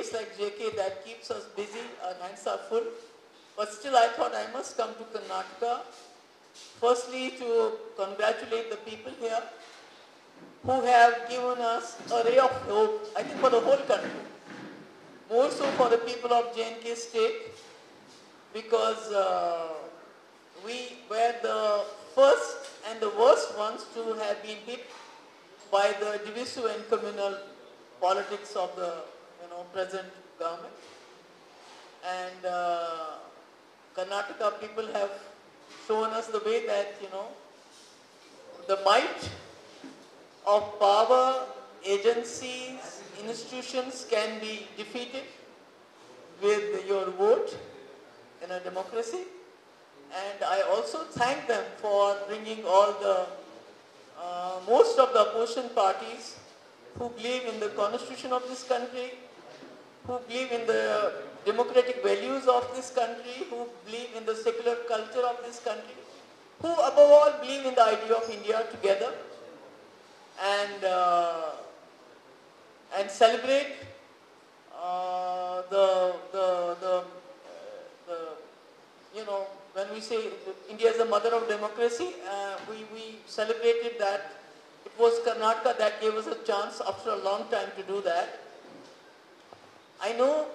place like JK that keeps us busy, our hands are full. But still I thought I must come to Karnataka, firstly to congratulate the people here who have given us a ray of hope, I think for the whole country. More so for the people of J&K state, because we were the first and the worst ones to have been hit by the divisive and communal politics of the present government. And Karnataka people have shown us the way that the might of power, agencies, institutions can be defeated with your vote in a democracy. And I also thank them for bringing all the most of the opposition parties who believe in the constitution of this country, who believe in the democratic values of this country, who believe in the secular culture of this country, who above all believe in the idea of India together, and celebrate when we say India is the mother of democracy, we celebrated that it was Karnataka that gave us a chance after a long time to do that. I know,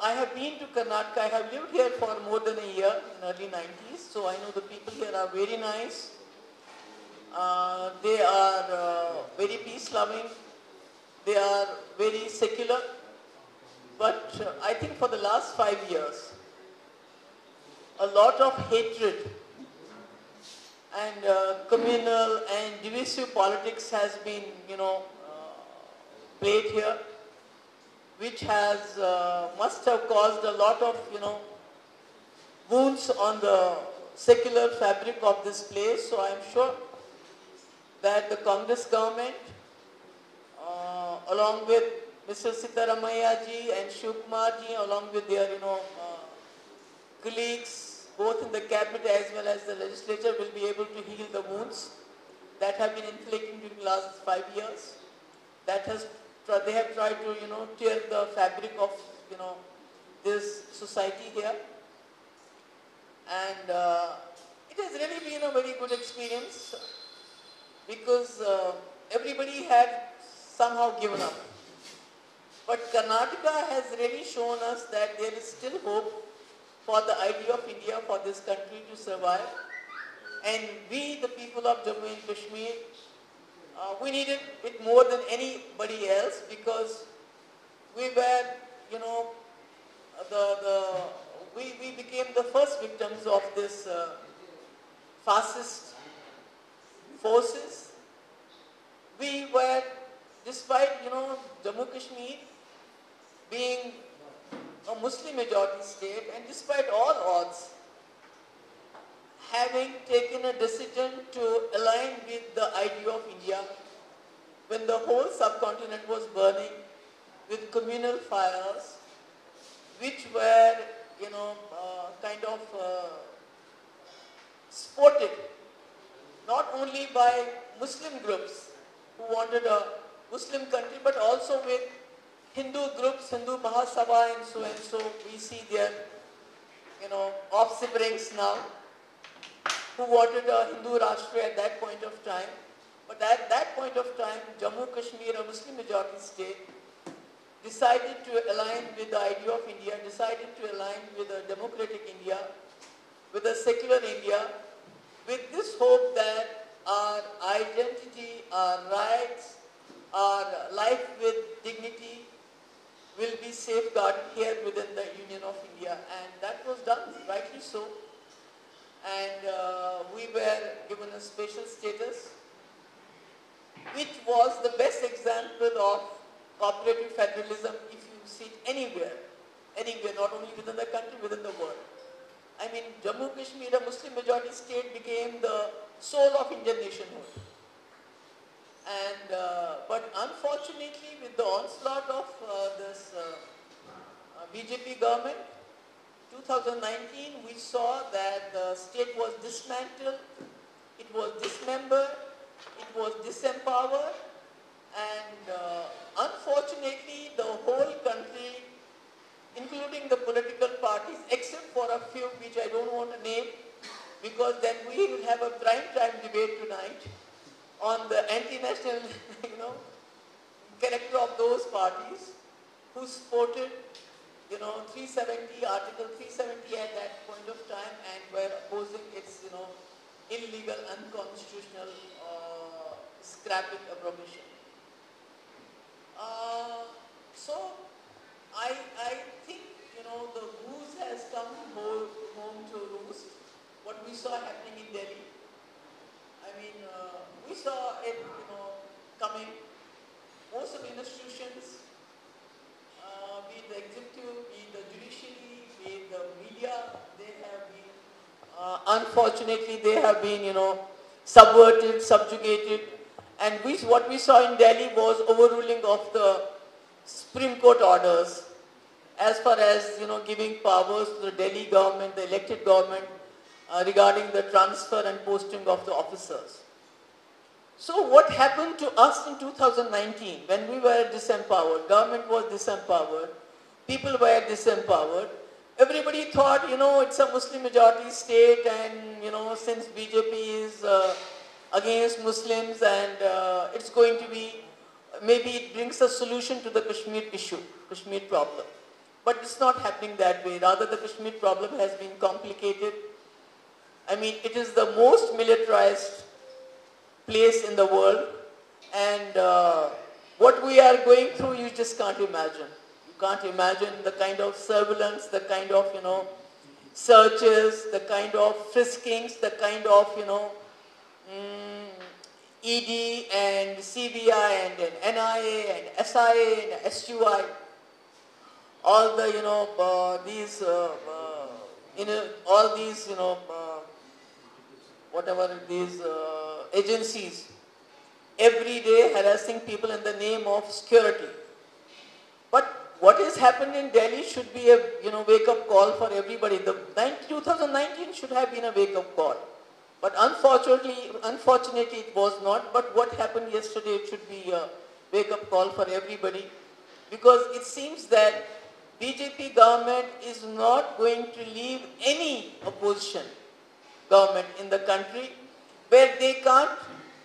I have been to Karnataka. I have lived here for more than a year in early 90s, so I know the people here are very nice. They are very peace-loving. They are very secular. But I think for the last 5 years, a lot of hatred and communal and divisive politics has been, played here, which has must have caused a lot of, wounds on the secular fabric of this place. So I am sure that the Congress government, along with Mr. Sitaramayya ji and Shivkumar ji, along with their, colleagues, both in the cabinet as well as the legislature, will be able to heal the wounds that have been inflicted during the last 5 years. They have tried to, tear the fabric of, this society here. And it has really been a very good experience because everybody had somehow given up. But Karnataka has really shown us that there is still hope for the idea of India, for this country to survive. And we, the people of Jammu and Kashmir, we needed it more than anybody else because we were, we became the first victims of this fascist forces. We were, despite, Jammu Kashmir being a Muslim majority state, and despite all odds, having taken a decision to align with the idea of India when the whole subcontinent was burning with communal fires, which were, supported not only by Muslim groups who wanted a Muslim country, but also with Hindu groups, Hindu Mahasabha and so, we see their, offsprings now, who wanted a Hindu Rashtra at that point of time. But at that point of time, Jammu Kashmir, a Muslim majority state, decided to align with the idea of India, decided to align with a democratic India, with a secular India, with this hope that our identity, our rights, our life with dignity will be safeguarded here within the Union of India. And that was done, rightly so. And we were given a special status, which was the best example of cooperative federalism if you see it anywhere, not only within the country, within the world. I mean, Jammu Kashmir, a Muslim majority state, became the soul of Indian nationhood. And, but unfortunately, with the onslaught of this BJP government, 2019, we saw that the state was dismantled, it was dismembered, it was disempowered, and unfortunately, the whole country for a few which I don't want to name, because then we will have a prime time debate tonight on the anti-national, character of those parties who supported, 370, Article 370 at that point of time and were opposing its, illegal, unconstitutional scrapping abrogation. So I think, the goose has come home to roost. What we saw happening in Delhi, we saw it, coming. Most of the institutions, be it the executive, be it the judiciary, be it the media, they have been, unfortunately, they have been, subverted, subjugated. And what we saw in Delhi was overruling of the Supreme Court orders as far as, giving powers to the Delhi government, the elected government, regarding the transfer and posting of the officers. So what happened to us in 2019 when we were disempowered, government was disempowered, people were disempowered, everybody thought, it's a Muslim majority state and, since BJP is against Muslims and it's going to be, maybe it brings a solution to the Kashmir issue, Kashmir problem. But it's not happening that way. Rather, the Kashmir problem has been complicated. It is the most militarized place in the world, and what we are going through, you just can't imagine. You can't imagine the kind of surveillance, the kind of, searches, the kind of friskings, the kind of, ED and CBI and NIA and SIA and SUI, all the, all these, whatever these agencies, every day harassing people in the name of security. But what has happened in Delhi should be a wake-up call for everybody. 2019 should have been a wake-up call. But unfortunately it was not. But what happened yesterday, it should be a wake-up call for everybody. Because it seems that BJP government is not going to leave any opposition government in the country where they can't,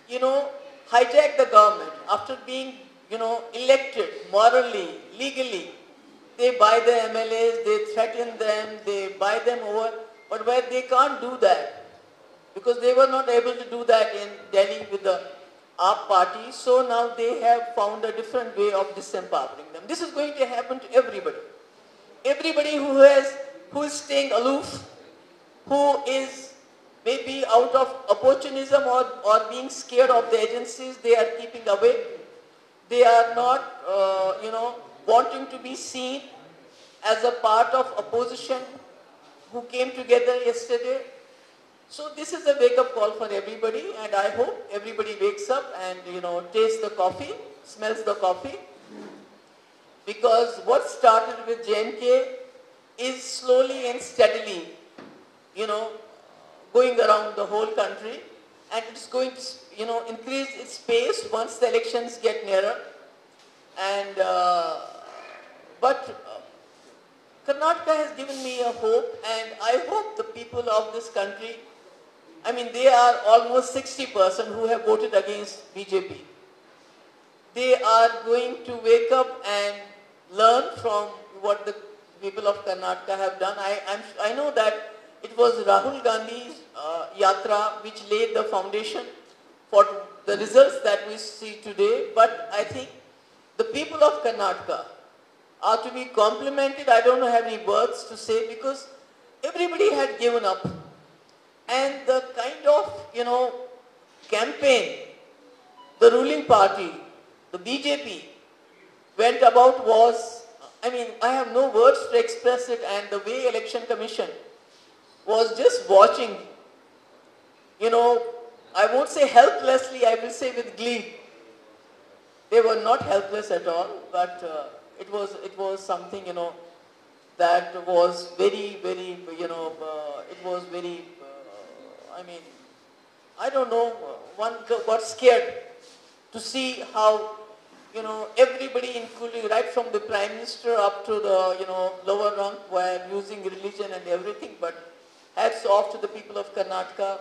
hijack the government after being, elected morally, legally. They buy the MLAs, they threaten them, they buy them over, but where they can't do that, because they were not able to do that in Delhi with the AAP party, so now they have found a different way of disempowering them. This is going to happen to everybody. Everybody who is staying aloof, who is maybe out of opportunism or being scared of the agencies, they are keeping away. They are not, wanting to be seen as a part of opposition who came together yesterday. So this is a wake-up call for everybody, and I hope everybody wakes up and, tastes the coffee, smells the coffee. Because what started with JNK is slowly and steadily, going around the whole country, and it's going to, increase its pace once the elections get nearer. And but Karnataka has given me a hope, and I hope the people of this country, they are almost 60% who have voted against BJP. They are going to wake up and learn from what the people of Karnataka have done. I know that it was Rahul Gandhi's yatra which laid the foundation for the results that we see today, but I think the people of Karnataka are to be complimented. I don't have any words to say, because everybody had given up. And the kind of, campaign the ruling party, the BJP, went about was, I have no words to express it, and the way Election Commission was just watching, I won't say helplessly, I will say with glee. They were not helpless at all, but it was something, that was very, very, it was very, I don't know, one got scared to see how, everybody, including right from the Prime Minister up to the, lower rung, were using religion and everything. But hats off to the people of Karnataka.